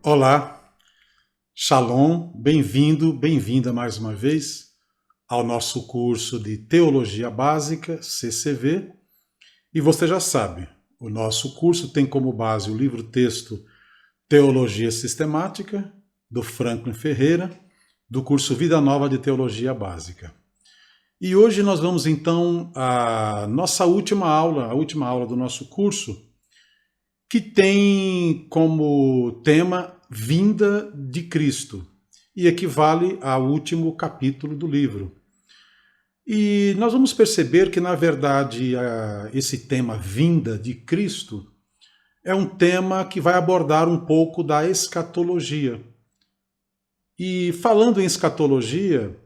Olá, Shalom, bem-vindo, bem-vinda mais uma vez ao nosso curso de Teologia Básica, CCV. E você já sabe, o nosso curso tem como base o livro-texto Teologia Sistemática, do Franklin Ferreira, do curso Vida Nova de Teologia Básica. E hoje nós vamos então à nossa última aula, a última aula do nosso curso, que tem como tema Vinda de Cristo, e equivale ao último capítulo do livro. E nós vamos perceber que, na verdade, esse tema Vinda de Cristo é um tema que vai abordar um pouco da escatologia. E falando em escatologia,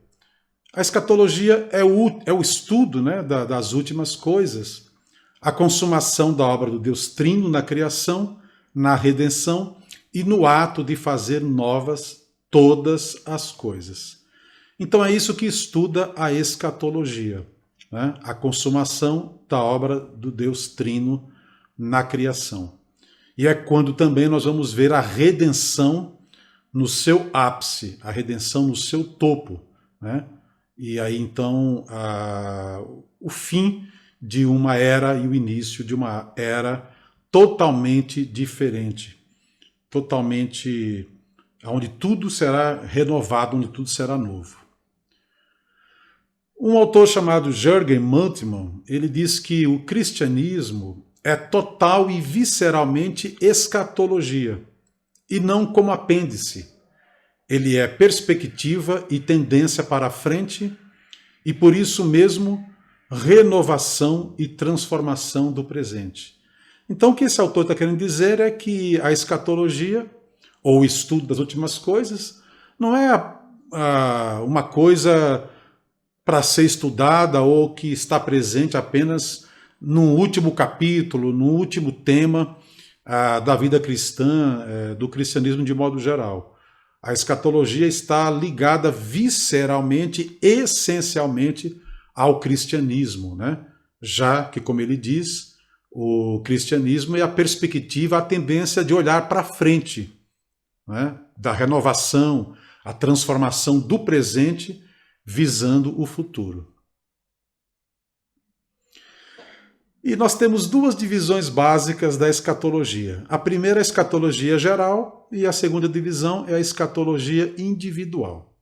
a escatologia é o estudo, né, das últimas coisas, a consumação da obra do Deus Trino na criação, na redenção e no ato de fazer novas todas as coisas. Então é isso que estuda a escatologia, né? A consumação da obra do Deus Trino na criação. E é quando também nós vamos ver a redenção no seu ápice, a redenção no seu topo, né? E aí então o fim de uma era e o início de uma era totalmente diferente. Totalmente, onde tudo será renovado, onde tudo será novo. Um autor chamado Jürgen Moltmann, ele diz que o cristianismo é total e visceralmente escatologia, e não como apêndice. Ele é perspectiva e tendência para a frente, e por isso mesmo renovação e transformação do presente. Então, o que esse autor está querendo dizer é que a escatologia, ou o estudo das últimas coisas, não é uma coisa para ser estudada ou que está presente apenas no último capítulo, no último tema da vida cristã, do cristianismo de modo geral. A escatologia está ligada visceralmente, essencialmente, ao cristianismo, né? Já que, como ele diz, o cristianismo é a perspectiva, a tendência de olhar para frente, né? Da renovação, a transformação do presente, visando o futuro. E nós temos duas divisões básicas da escatologia. A primeira é a escatologia geral e a segunda divisão é a escatologia individual.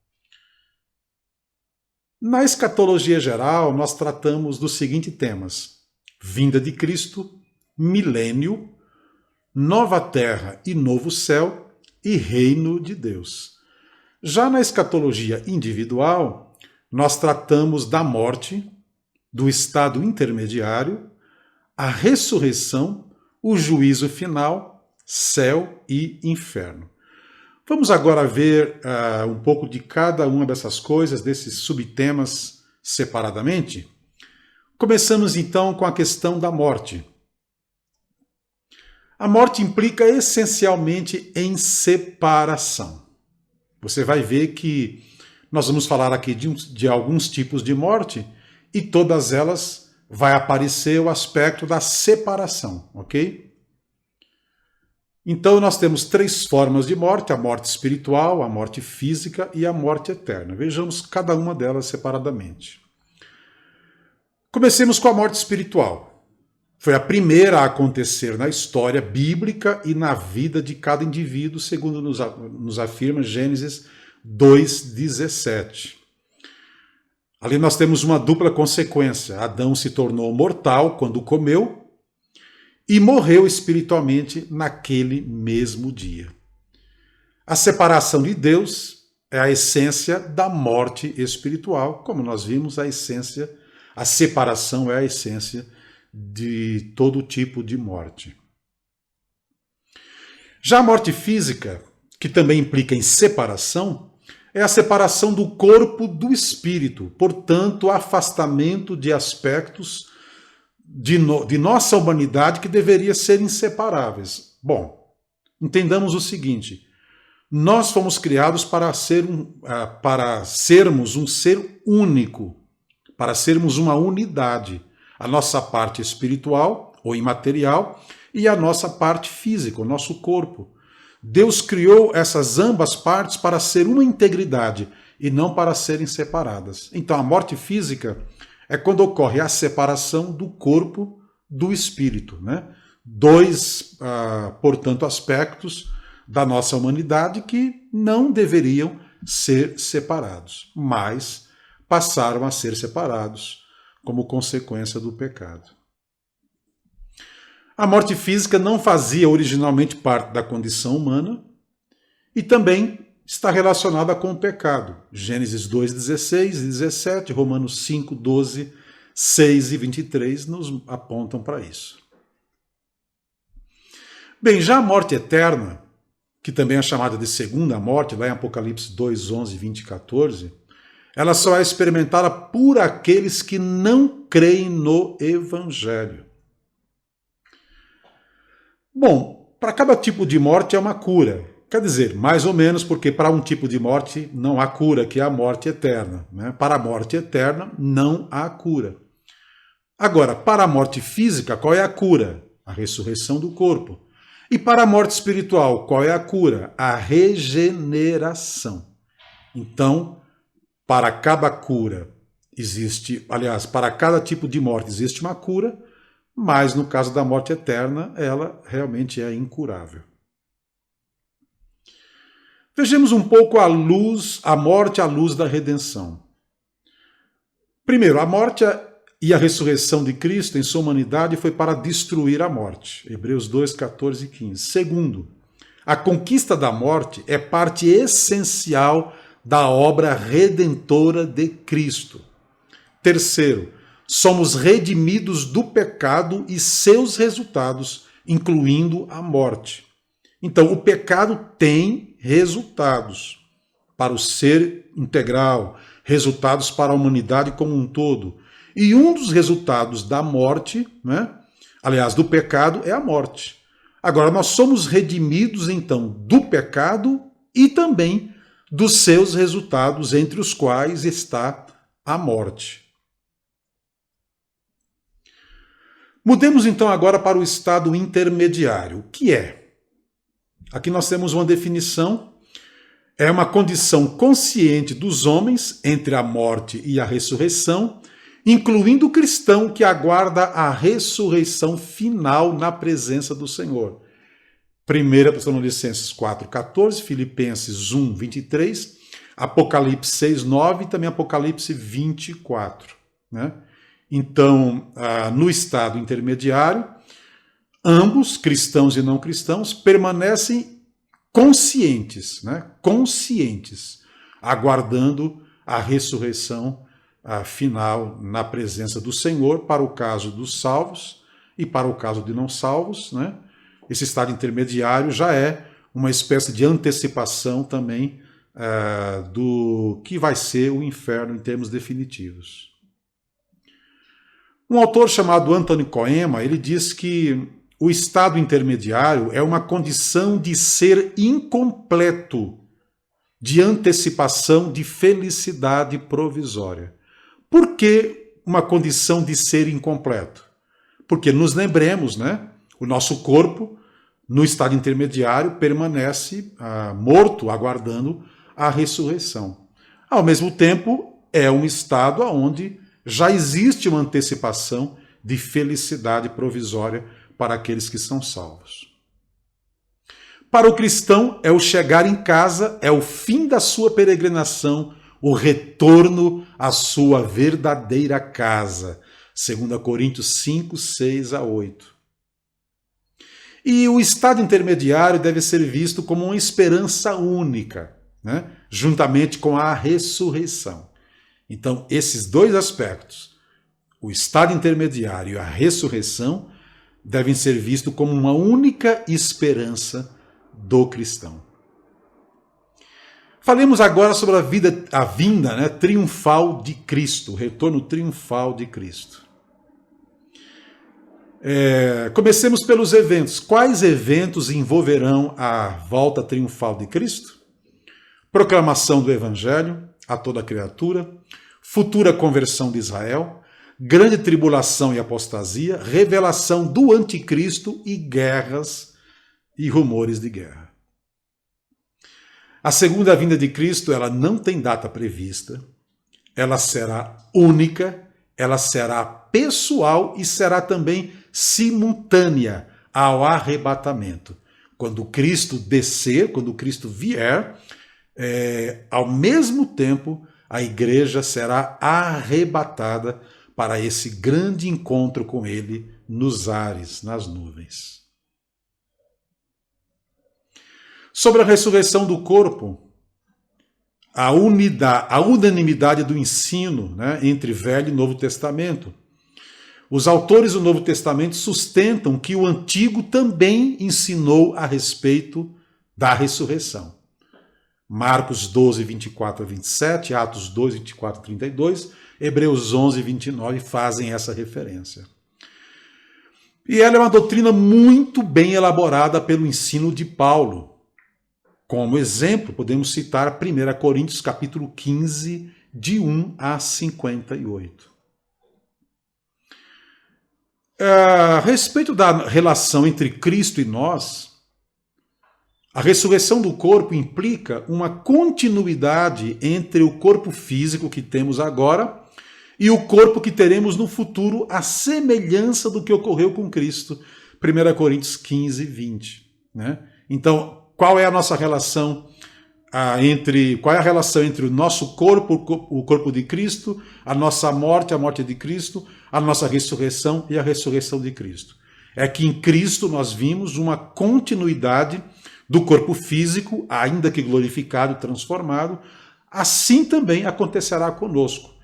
Na escatologia geral, nós tratamos dos seguintes temas: vinda de Cristo, milênio, nova terra e novo céu e reino de Deus. Já na escatologia individual, nós tratamos da morte, do estado intermediário, a ressurreição, o juízo final, céu e inferno. Vamos agora ver um pouco de cada uma dessas coisas, desses subtemas separadamente. Começamos então com a questão da morte. A morte implica essencialmente em separação. Você vai ver que nós vamos falar aqui de alguns tipos de morte e todas elas vai aparecer o aspecto da separação, ok? Então nós temos três formas de morte: a morte espiritual, a morte física e a morte eterna. Vejamos cada uma delas separadamente. Comecemos com a morte espiritual. Foi a primeira a acontecer na história bíblica e na vida de cada indivíduo, segundo nos afirma Gênesis 2:17. Ali nós temos uma dupla consequência. Adão se tornou mortal quando comeu e morreu espiritualmente naquele mesmo dia. A separação de Deus é a essência da morte espiritual. Como nós vimos, a separação é a essência de todo tipo de morte. Já a morte física, que também implica em separação, é a separação do corpo do espírito, portanto, o afastamento de aspectos de nossa humanidade que deveriam ser inseparáveis. Bom, entendamos o seguinte: nós fomos criados para sermos um ser único, para sermos uma unidade. A nossa parte espiritual ou imaterial e a nossa parte física, o nosso corpo. Deus criou essas ambas partes para ser uma integridade e não para serem separadas. Então, a morte física é quando ocorre a separação do corpo do espírito, né? Dois, portanto, aspectos da nossa humanidade que não deveriam ser separados, mas passaram a ser separados como consequência do pecado. A morte física não fazia originalmente parte da condição humana e também está relacionada com o pecado. Gênesis 2:16 e 17, Romanos 5:12, 6 e 23 nos apontam para isso. Bem, já a morte eterna, que também é chamada de segunda morte, lá em Apocalipse 2:11, 20 e 14, ela só é experimentada por aqueles que não creem no Evangelho. Bom, para cada tipo de morte é uma cura. Quer dizer, mais ou menos, porque para um tipo de morte não há cura, que é a morte eterna, né? Para a morte eterna não há cura. Agora, para a morte física, qual é a cura? A ressurreição do corpo. E para a morte espiritual, qual é a cura? A regeneração. Então, para cada cura existe, aliás, para cada tipo de morte existe uma cura, mas no caso da morte eterna, ela realmente é incurável. Vejamos um pouco a morte à luz da redenção. Primeiro, a morte e a ressurreição de Cristo em sua humanidade foi para destruir a morte. Hebreus 2, 14 e 15. Segundo, a conquista da morte é parte essencial da obra redentora de Cristo. Terceiro, somos redimidos do pecado e seus resultados, incluindo a morte. Então, o pecado tem resultados para o ser integral, resultados para a humanidade como um todo. E um dos resultados da morte, né, aliás, do pecado, é a morte. Agora, nós somos redimidos, então, do pecado e também dos seus resultados, entre os quais está a morte. Mudemos, então, agora para o estado intermediário. O que é? Aqui nós temos uma definição. É uma condição consciente dos homens entre a morte e a ressurreição, incluindo o cristão que aguarda a ressurreição final na presença do Senhor. 1 Tessalonicenses 4:14, Filipenses 1:23, Apocalipse 6:9 e também Apocalipse 24. Né? Então, no estado intermediário, ambos, cristãos e não cristãos, permanecem conscientes, né? Conscientes, aguardando a ressurreição final na presença do Senhor, para o caso dos salvos e para o caso de não salvos, né? Esse estado intermediário já é uma espécie de antecipação também do que vai ser o inferno em termos definitivos. Um autor chamado Anthony Coema, ele diz que o estado intermediário é uma condição de ser incompleto, de antecipação de felicidade provisória. Por que uma condição de ser incompleto? Porque nos lembremos, né? O nosso corpo, no estado intermediário, permanece morto, aguardando a ressurreição. Ao mesmo tempo, é um estado onde já existe uma antecipação de felicidade provisória para aqueles que são salvos. Para o cristão, é o chegar em casa, é o fim da sua peregrinação, o retorno à sua verdadeira casa. 2 Coríntios 5, 6 a 8. E o estado intermediário deve ser visto como uma esperança única, né? Juntamente com a ressurreição. Então, esses dois aspectos, o estado intermediário e a ressurreição, devem ser vistos como uma única esperança do cristão. Falemos agora sobre a vinda, né, triunfal de Cristo, o retorno triunfal de Cristo. Comecemos pelos eventos. Quais eventos envolverão a volta triunfal de Cristo? Proclamação do Evangelho a toda criatura, futura conversão de Israel, grande tribulação e apostasia, revelação do anticristo e guerras e rumores de guerra. A segunda vinda de Cristo, ela não tem data prevista, ela será única, ela será pessoal e será também simultânea ao arrebatamento. Quando Cristo descer, quando Cristo vier, ao mesmo tempo a igreja será arrebatada para esse grande encontro com Ele nos ares, nas nuvens. Sobre a ressurreição do corpo, a unanimidade do ensino, né, entre Velho e Novo Testamento. Os autores do Novo Testamento sustentam que o Antigo também ensinou a respeito da ressurreição. Marcos 12, 24 a 27, Atos 2, 24 a 32, Hebreus 11, 29 fazem essa referência. E ela é uma doutrina muito bem elaborada pelo ensino de Paulo. Como exemplo, podemos citar 1 Coríntios capítulo 15, de 1 a 58. A respeito da relação entre Cristo e nós, a ressurreição do corpo implica uma continuidade entre o corpo físico que temos agora e o corpo que teremos no futuro, à semelhança do que ocorreu com Cristo. 1 Coríntios 15, 20. Né? Então, qual é a nossa relação qual é a relação entre o nosso corpo, o corpo de Cristo, a nossa morte, a morte de Cristo, a nossa ressurreição e a ressurreição de Cristo? É que em Cristo nós vimos uma continuidade do corpo físico, ainda que glorificado e transformado, assim também acontecerá conosco.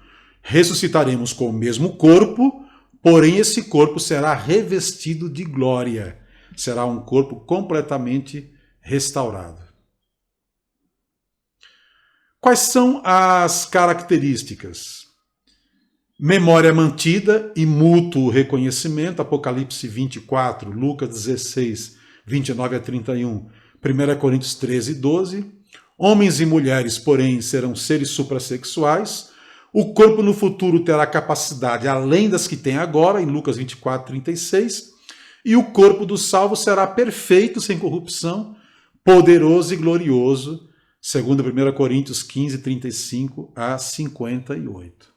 Ressuscitaremos com o mesmo corpo, porém esse corpo será revestido de glória. Será um corpo completamente restaurado. Quais são as características? Memória mantida e mútuo reconhecimento, Apocalipse 24, Lucas 16, 29 a 31, 1 Coríntios 13, 12. Homens e mulheres, porém, serão seres suprassexuais. O corpo no futuro terá capacidade além das que tem agora, em Lucas 24, 36. E o corpo do salvo será perfeito, sem corrupção, poderoso e glorioso, segundo 1 Coríntios 15, 35 a 58.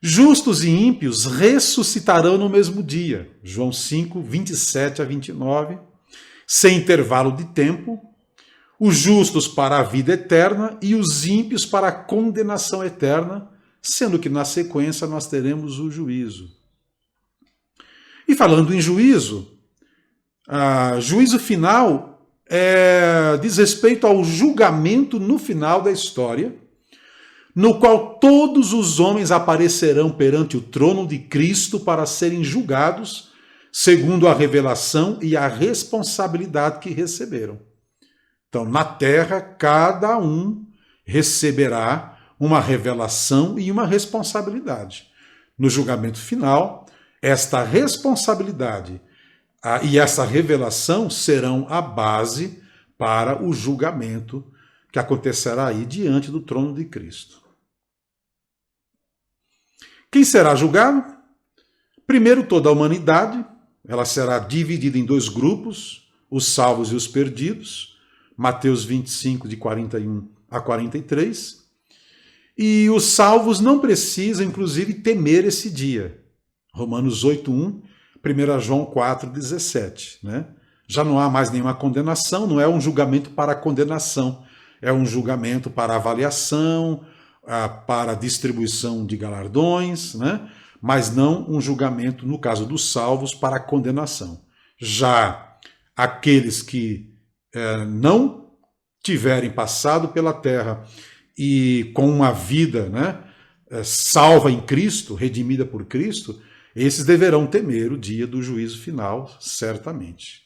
Justos e ímpios ressuscitarão no mesmo dia, João 5, 27 a 29, sem intervalo de tempo, os justos para a vida eterna e os ímpios para a condenação eterna, sendo que na sequência nós teremos o juízo. E falando em juízo, juízo final diz respeito ao julgamento no final da história, no qual todos os homens aparecerão perante o trono de Cristo para serem julgados segundo a revelação e a responsabilidade que receberam. Então, na terra, cada um receberá uma revelação e uma responsabilidade. No julgamento final, esta responsabilidade e essa revelação serão a base para o julgamento que acontecerá aí diante do trono de Cristo. Quem será julgado? Primeiro, toda a humanidade. Ela será dividida em dois grupos, os salvos e os perdidos. Mateus 25, de 41 a 43. E os salvos não precisam, inclusive, temer esse dia. Romanos 8:1, 1 João 4:17. Né? Já não há mais nenhuma condenação, não é um julgamento para condenação, é um julgamento para avaliação, para distribuição de galardões, né? Mas não um julgamento, no caso dos salvos, para condenação. Já aqueles que não tiverem passado pela terra e com uma vida, né, salva em Cristo, redimida por Cristo, esses deverão temer o dia do juízo final, certamente.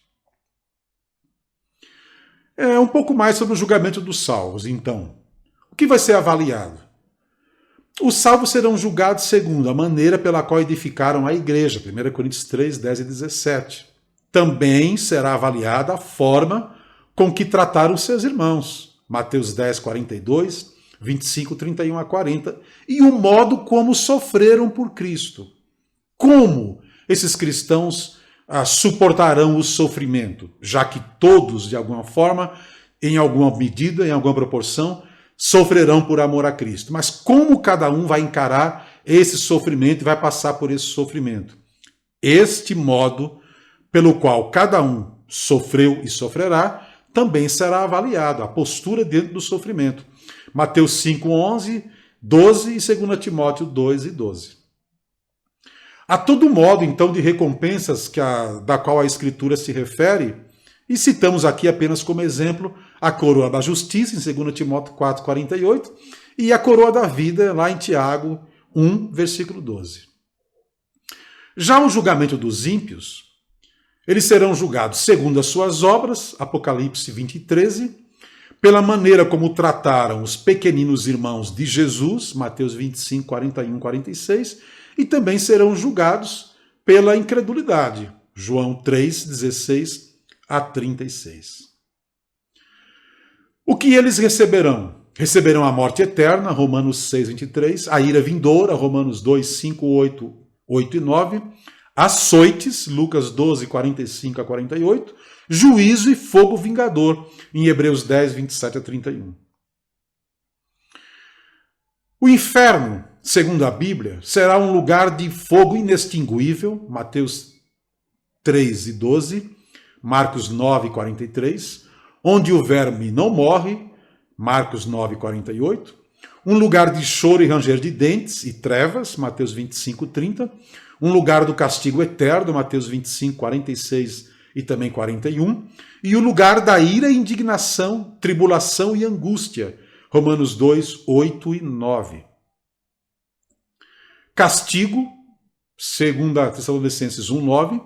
Um pouco mais sobre o julgamento dos salvos, então. O que vai ser avaliado? Os salvos serão julgados segundo a maneira pela qual edificaram a igreja, 1 Coríntios 3, 10 e 17. Também será avaliada a forma com que trataram seus irmãos, Mateus 10, 42, 25, 31 a 40, e o modo como sofreram por Cristo. Como esses cristãos suportarão o sofrimento, já que todos, de alguma forma, em alguma medida, em alguma proporção, sofrerão por amor a Cristo. Mas como cada um vai encarar esse sofrimento e vai passar por esse sofrimento? Este modo pelo qual cada um sofreu e sofrerá também será avaliado, a postura dentro do sofrimento. Mateus 5, 11, 12 e 2 Timóteo 2 e 12. Há todo modo, então, de recompensas da qual a Escritura se refere, e citamos aqui apenas como exemplo a coroa da justiça, em 2 Timóteo 4, 48, e a coroa da vida, lá em Tiago 1, versículo 12. Já o julgamento dos ímpios, eles serão julgados segundo as suas obras, Apocalipse 20 e 13, pela maneira como trataram os pequeninos irmãos de Jesus, Mateus 25, 41, 46, e também serão julgados pela incredulidade, João 3, 16 a 36. O que eles receberão? Receberão a morte eterna, Romanos 6, 23, a ira vindoura, Romanos 2, 5, 8 e 9, açoites, Lucas 12, 45 a 48, juízo e fogo vingador, em Hebreus 10, 27 a 31. O inferno, segundo a Bíblia, será um lugar de fogo inextinguível, Mateus 3 e 12, Marcos 9, 43, onde o verme não morre, Marcos 9, 48, um lugar de choro e ranger de dentes e trevas, Mateus 25, 30, um lugar do castigo eterno, Mateus 25, 46 e também 41, e o lugar da ira e indignação, tribulação e angústia, Romanos 2, 8 e 9. Castigo, segundo Tessalonicenses 1, 9,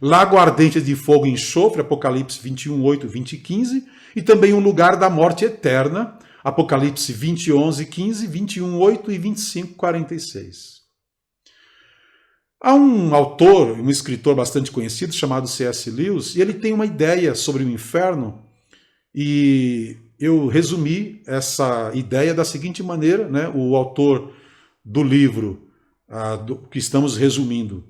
lago ardente de fogo e enxofre, Apocalipse 21, 8, 20 e 15, e também um lugar da morte eterna, Apocalipse 20, 11, 15, 21, 8 e 25, 46. Há um autor, um escritor bastante conhecido, chamado C.S. Lewis, e ele tem uma ideia sobre o inferno, e eu resumi essa ideia da seguinte maneira, né? O autor do livro que estamos resumindo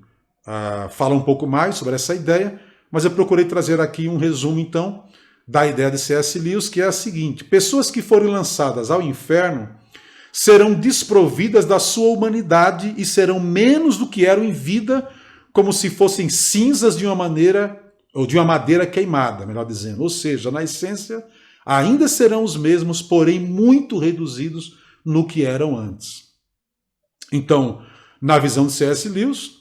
fala um pouco mais sobre essa ideia, mas eu procurei trazer aqui um resumo, então, da ideia de C.S. Lewis, que é a seguinte: pessoas que forem lançadas ao inferno serão desprovidas da sua humanidade e serão menos do que eram em vida, como se fossem cinzas de uma madeira queimada, melhor dizendo. Ou seja, na essência, ainda serão os mesmos, porém muito reduzidos no que eram antes. Então, na visão de C.S. Lewis,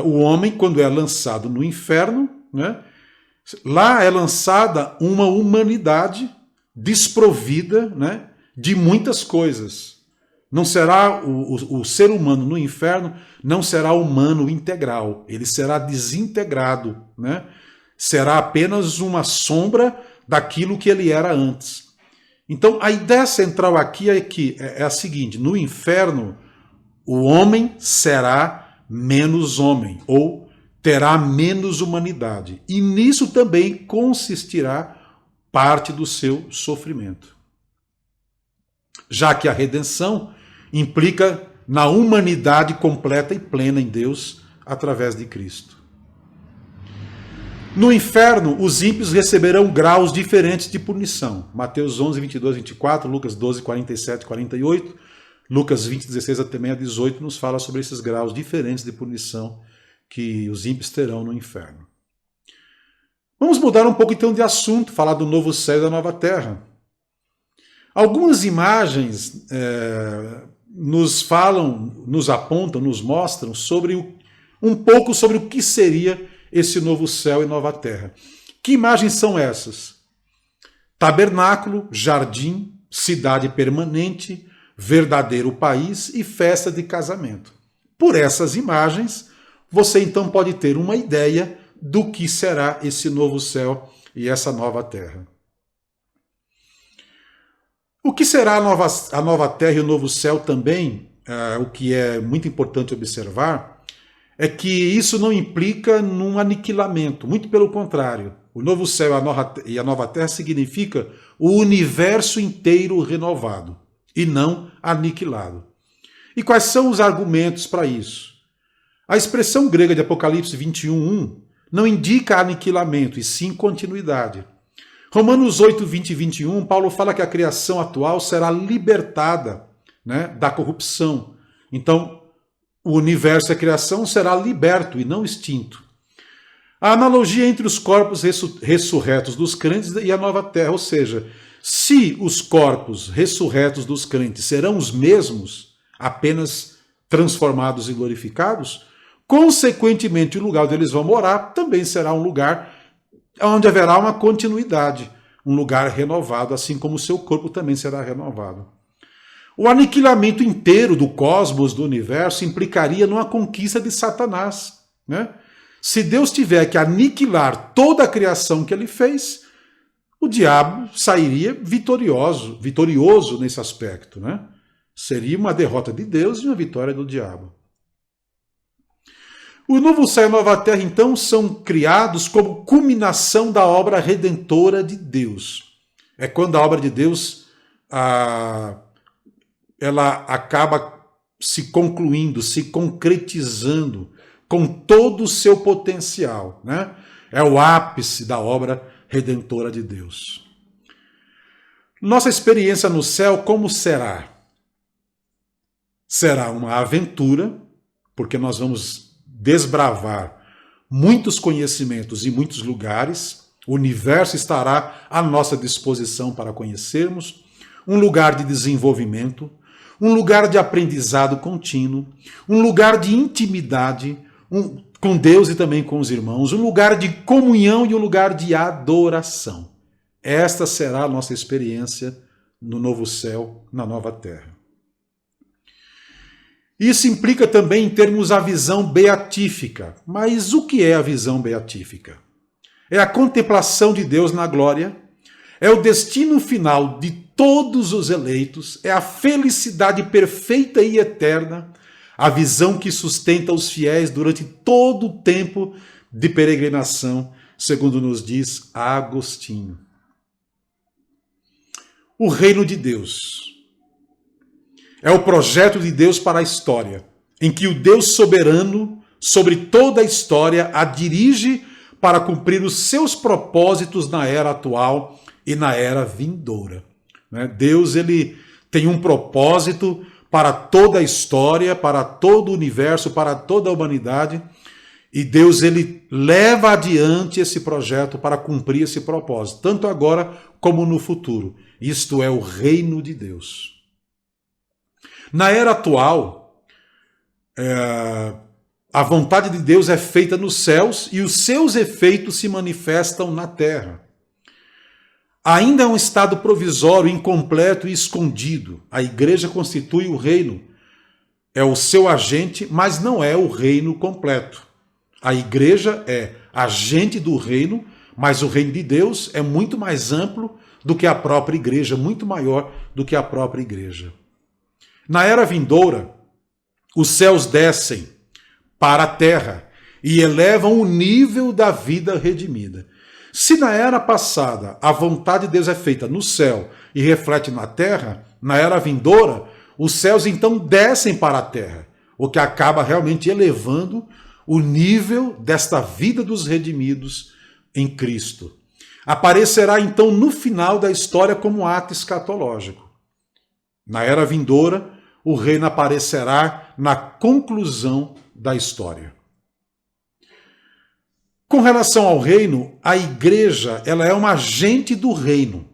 o homem, quando é lançado no inferno, né, lá é lançada uma humanidade desprovida, né, de muitas coisas. Não será o ser humano no inferno, não será humano integral, ele será desintegrado, né? Será apenas uma sombra daquilo que ele era antes. Então a ideia central aqui é a seguinte: no inferno o homem será menos homem, ou terá menos humanidade, e nisso também consistirá parte do seu sofrimento. Já que a redenção implica na humanidade completa e plena em Deus através de Cristo. No inferno, os ímpios receberão graus diferentes de punição. Mateus 11, 22, 24, Lucas 12, 47, 48, Lucas 20, 16 até 18 nos fala sobre esses graus diferentes de punição que os ímpios terão no inferno. Vamos mudar um pouco então de assunto, falar do novo céu e da nova terra. Algumas imagens nos falam, nos apontam, nos mostram um pouco sobre o que seria esse novo céu e nova terra. Que imagens são essas? Tabernáculo, jardim, cidade permanente, verdadeiro país e festa de casamento. Por essas imagens, você então pode ter uma ideia do que será esse novo céu e essa nova terra. O que será a nova terra e o novo céu também, o que é muito importante observar, é que isso não implica num aniquilamento, muito pelo contrário. O novo céu e a nova terra significa o universo inteiro renovado e não aniquilado. E quais são os argumentos para isso? A expressão grega de Apocalipse 21:1 não indica aniquilamento, e sim continuidade. Romanos 8, 20 e 21, Paulo fala que a criação atual será libertada, né, da corrupção. Então, o universo e a criação será liberto e não extinto. A analogia entre os corpos ressurretos dos crentes e a nova terra, ou seja, se os corpos ressurretos dos crentes serão os mesmos, apenas transformados e glorificados, consequentemente o lugar onde eles vão morar também será um lugar onde haverá uma continuidade, um lugar renovado, assim como o seu corpo também será renovado. O aniquilamento inteiro do cosmos, do universo, implicaria numa conquista de Satanás, né? Se Deus tiver que aniquilar toda a criação que ele fez, o diabo sairia vitorioso nesse aspecto, né? Seria uma derrota de Deus e uma vitória do diabo. O novo céu e a nova terra, então, são criados como culminação da obra redentora de Deus. É quando a obra de Deus ela acaba se concluindo, se concretizando com todo o seu potencial, né? É o ápice da obra redentora de Deus. Nossa experiência no céu, como será? Será uma aventura, porque nós vamos desbravar muitos conhecimentos em muitos lugares, o universo estará à nossa disposição para conhecermos, um lugar de desenvolvimento, um lugar de aprendizado contínuo, um lugar de intimidade com Deus e também com os irmãos, um lugar de comunhão e um lugar de adoração. Esta será a nossa experiência no novo céu, na nova terra. Isso implica também em termos a visão beatífica. Mas o que é a visão beatífica? É a contemplação de Deus na glória, é o destino final de todos os eleitos, é a felicidade perfeita e eterna, a visão que sustenta os fiéis durante todo o tempo de peregrinação, segundo nos diz Agostinho. O reino de Deus é o projeto de Deus para a história, em que o Deus soberano sobre toda a história a dirige para cumprir os seus propósitos na era atual e na era vindoura. Deus ele tem um propósito para toda a história, para todo o universo, para toda a humanidade, e Deus ele leva adiante esse projeto para cumprir esse propósito, tanto agora como no futuro. Isto é o reino de Deus. Na era atual, a vontade de Deus é feita nos céus e os seus efeitos se manifestam na terra. Ainda é um estado provisório, incompleto e escondido. A igreja constitui o reino. É o seu agente, mas não é o reino completo. A igreja é agente do reino, mas o reino de Deus é muito mais amplo do que a própria igreja, muito maior do que a própria igreja. Na era vindoura, os céus descem para a terra e elevam o nível da vida redimida. Se na era passada a vontade de Deus é feita no céu e reflete na terra, na era vindoura, os céus então descem para a terra, o que acaba realmente elevando o nível desta vida dos redimidos em Cristo. Aparecerá então no final da história como um ato escatológico. Na era vindoura, o reino aparecerá na conclusão da história. Com relação ao reino, a igreja ela é uma agente do reino.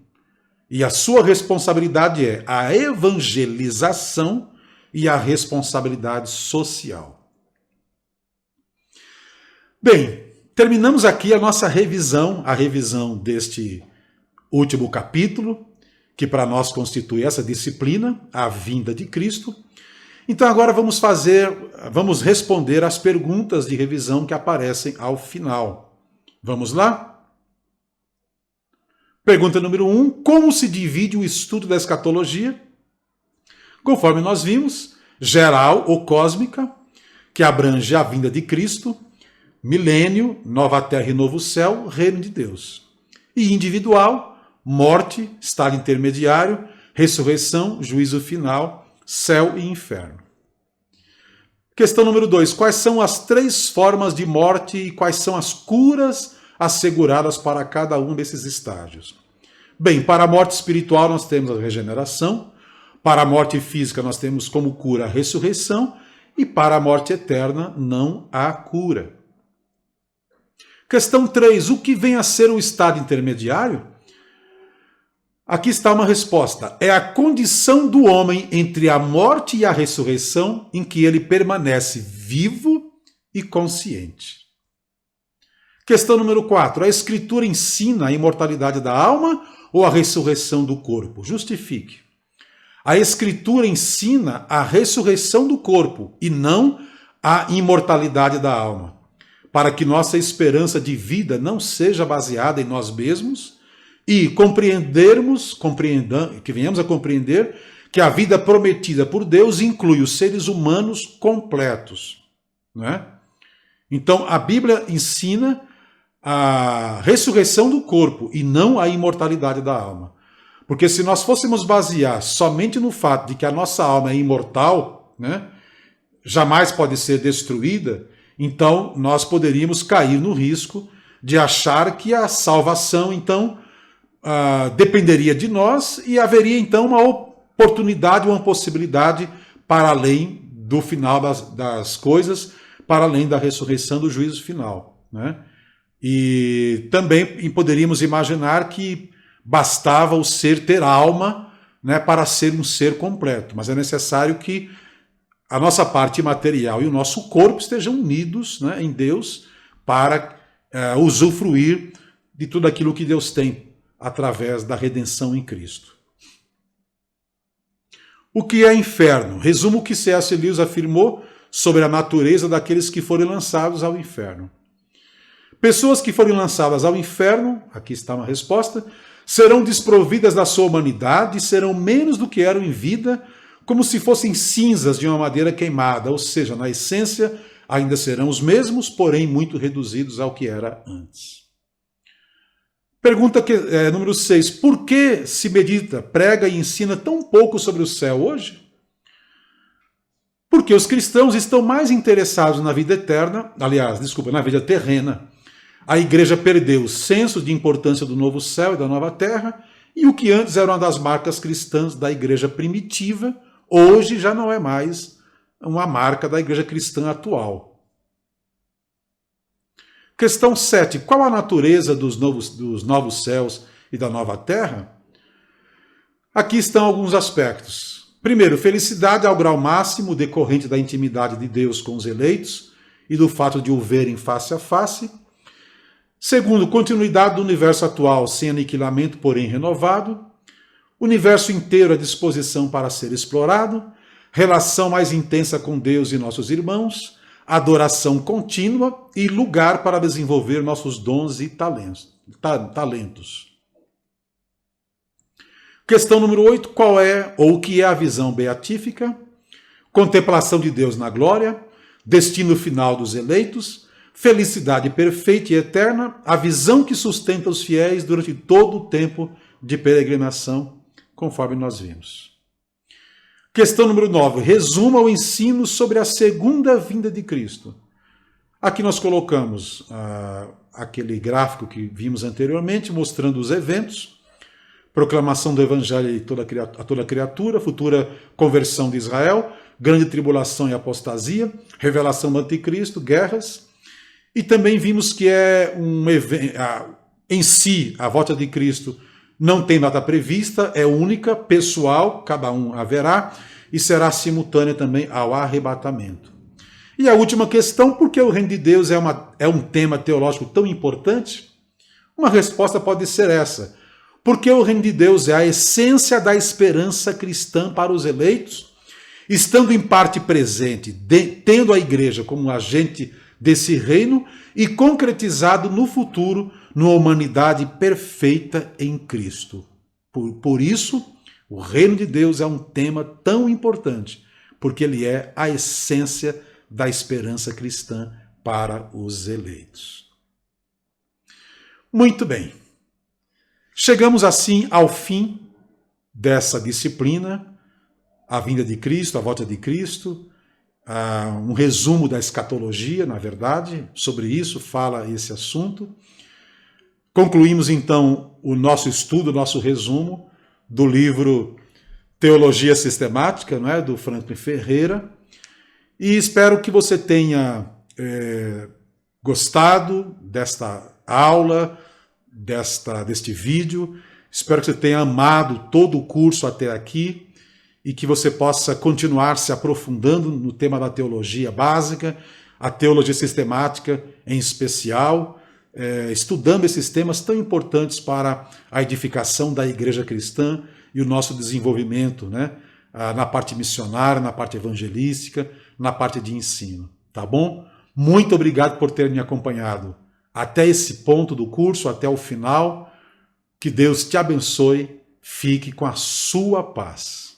E a sua responsabilidade é a evangelização e a responsabilidade social. Bem, terminamos aqui a nossa revisão, a revisão deste último capítulo, que para nós constitui essa disciplina, a vinda de Cristo. Então agora vamos responder às perguntas de revisão que aparecem ao final. Vamos lá? Pergunta número 1. Como se divide o estudo da escatologia? Conforme nós vimos, geral ou cósmica, que abrange a vinda de Cristo, milênio, nova terra e novo céu, reino de Deus. E individual, morte, estado intermediário, ressurreição, juízo final, céu e inferno. Questão número 2. Quais são as 3 formas de morte e quais são as curas asseguradas para cada um desses estágios? Bem, para a morte espiritual nós temos a regeneração, para a morte física nós temos como cura a ressurreição, e para a morte eterna não há cura. Questão 3. O que vem a ser o estado intermediário? Aqui está uma resposta. É a condição do homem entre a morte e a ressurreição em que ele permanece vivo e consciente. Questão número 4. A Escritura ensina a imortalidade da alma ou a ressurreição do corpo? Justifique. A Escritura ensina a ressurreição do corpo e não a imortalidade da alma, para que nossa esperança de vida não seja baseada em nós mesmos e que venhamos a compreender que a vida prometida por Deus inclui os seres humanos completos, não é? Então, a Bíblia ensina a ressurreição do corpo e não a imortalidade da alma. Porque se nós fôssemos basear somente no fato de que a nossa alma é imortal, né, jamais pode ser destruída, então nós poderíamos cair no risco de achar que a salvação, então, dependeria de nós e haveria, então, uma oportunidade, uma possibilidade para além do final das coisas, para além da ressurreição do juízo final, né? E também poderíamos imaginar que bastava o ser ter alma, né, para ser um ser completo, mas é necessário que a nossa parte material e o nosso corpo estejam unidos, né, em Deus para usufruir de tudo aquilo que Deus tem através da redenção em Cristo. O que é inferno? Resumo o que C.S. Lewis afirmou sobre a natureza daqueles que forem lançados ao inferno. Pessoas que forem lançadas ao inferno, aqui está uma resposta, serão desprovidas da sua humanidade e serão menos do que eram em vida, como se fossem cinzas de uma madeira queimada, ou seja, na essência ainda serão os mesmos, porém muito reduzidos ao que era antes. Pergunta número 6. Por que se medita, prega e ensina tão pouco sobre o céu hoje? Porque os cristãos estão mais interessados na vida eterna, na vida terrena. A igreja perdeu o senso de importância do novo céu e da nova terra, e o que antes era uma das marcas cristãs da igreja primitiva, hoje já não é mais uma marca da igreja cristã atual. Questão 7. Qual a natureza dos novos céus e da nova terra? Aqui estão alguns aspectos. Primeiro, felicidade ao grau máximo decorrente da intimidade de Deus com os eleitos e do fato de o verem face a face. Segundo, continuidade do universo atual sem aniquilamento, porém renovado. Universo inteiro à disposição para ser explorado. Relação mais intensa com Deus e nossos irmãos. Adoração contínua e lugar para desenvolver nossos dons e talentos. Questão número 8. Qual é ou o que é a visão beatífica? Contemplação de Deus na glória. Destino final dos eleitos. Felicidade perfeita e eterna, a visão que sustenta os fiéis durante todo o tempo de peregrinação, conforme nós vimos. Questão número 9. Resuma o ensino sobre a segunda vinda de Cristo. Aqui nós colocamos aquele gráfico que vimos anteriormente, mostrando os eventos, proclamação do Evangelho a toda criatura, futura conversão de Israel, grande tribulação e apostasia, revelação do anticristo, guerras. E também vimos que é um evento, em si, a volta de Cristo não tem data prevista, é única, pessoal, cada um haverá, e será simultânea também ao arrebatamento. E a última questão, por que o reino de Deus é um tema teológico tão importante? Uma resposta pode ser essa. Porque o reino de Deus é a essência da esperança cristã para os eleitos, estando em parte presente, tendo a igreja como um agente desse reino e concretizado no futuro numa humanidade perfeita em Cristo. Por isso, o reino de Deus é um tema tão importante, porque ele é a essência da esperança cristã para os eleitos. Muito bem. Chegamos assim ao fim dessa disciplina, a vinda de Cristo, a volta de Cristo, um resumo da escatologia, na verdade, sobre isso fala esse assunto. Concluímos então o nosso estudo, o nosso resumo do livro Teologia Sistemática, não é? Do Franklin Ferreira, e espero que você tenha gostado desta aula, deste vídeo. Espero que você tenha amado todo o curso até aqui e que você possa continuar se aprofundando no tema da teologia básica, a teologia sistemática em especial, estudando esses temas tão importantes para a edificação da igreja cristã e o nosso desenvolvimento, né? Na parte missionária, na parte evangelística, na parte de ensino, tá bom? Muito obrigado por ter me acompanhado até esse ponto do curso, até o final. Que Deus te abençoe, fique com a sua paz.